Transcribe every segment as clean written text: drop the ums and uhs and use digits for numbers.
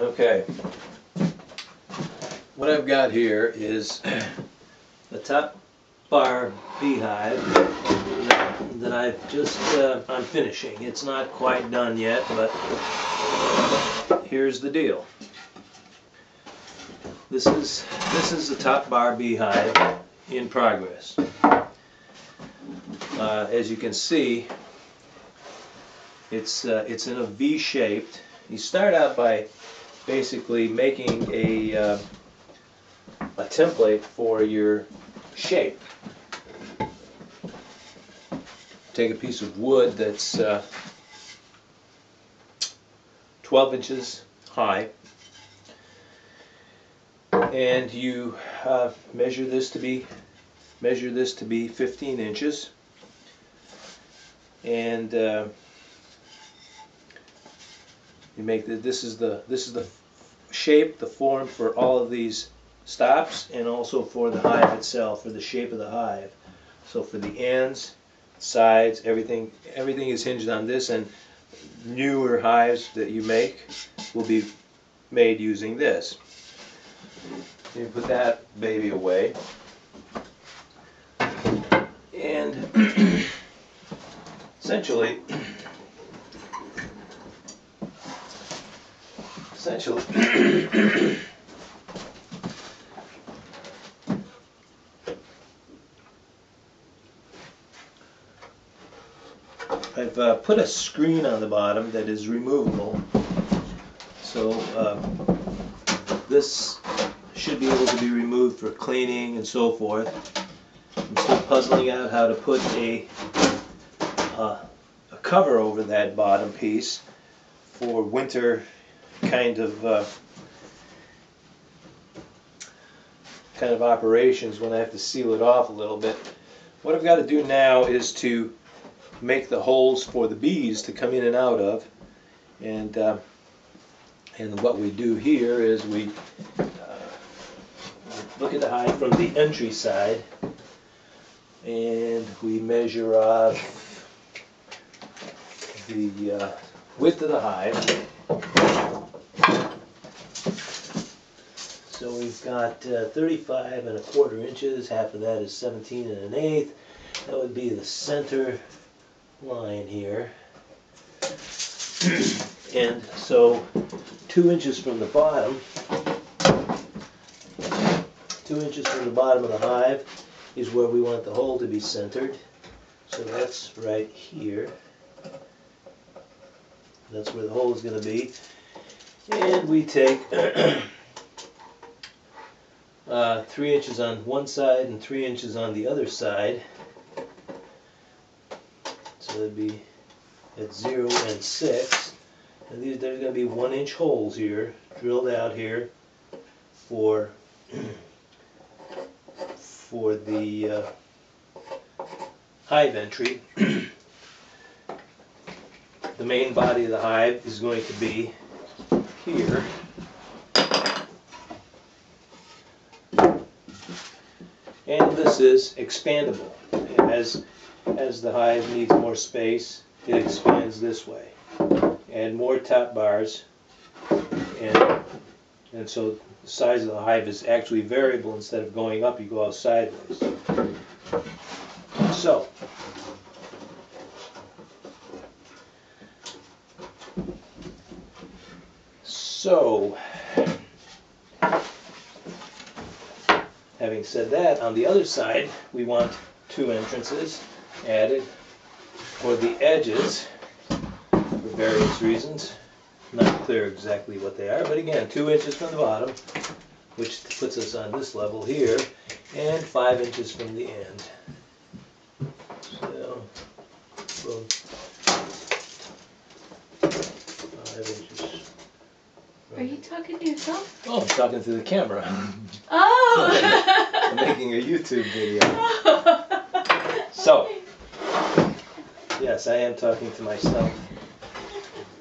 Okay, what I've got here is the top bar beehive that I've just, I'm finishing. It's not quite done yet, but here's the deal. This is the top bar beehive in progress. As you can see, it's in a V-shaped. You start out by basically making a template for your shape. Take a piece of wood that's 12 inches high, and you measure this to be 15 inches, and you make this is the shape, the form for all of these stops, and also for the hive itself, for the shape of the hive. So for the ends, sides, everything is hinged on this, and newer hives that you make will be made using this. You put that baby away, and essentially I've put a screen on the bottom that is removable, so this should be able to be removed for cleaning and so forth. I'm still puzzling out how to put a cover over that bottom piece for winter kind of operations when I have to seal it off a little bit. What I've got to do now is to make the holes for the bees to come in and out of, and what we do here is we look at the hive from the entry side, and we measure off the width of the hive. So we've got 35 1/4 inches, half of that is 17 1/8. That would be the center line here. And so 2 inches from the bottom, 2 inches from the bottom of the hive is where we want the hole to be centered. So that's right here. That's where the hole is going to be. And we take 3 inches on one side and 3 inches on the other side. So that'd be at 0 and 6. And there's going to be 1 inch holes here, drilled out here for the hive entry. The main body of the hive is going to be here. And this is expandable. As the hive needs more space, it expands this way. Add more top bars, and so the size of the hive is actually variable. Instead of going up, you go out sideways. So, having said that, on the other side, we want 2 entrances added for the edges for various reasons. Not clear exactly what they are, but again, 2 inches from the bottom, which puts us on this level here, and 5 inches from the end. So, boom. 5 inches. Are you talking to yourself? Oh, I'm talking to the camera. Oh! I'm making a YouTube video. So, yes, I am talking to myself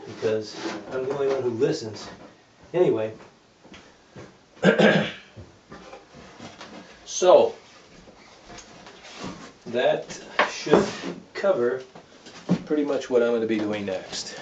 because I'm the only one who listens. Anyway, so that should cover pretty much what I'm going to be doing next.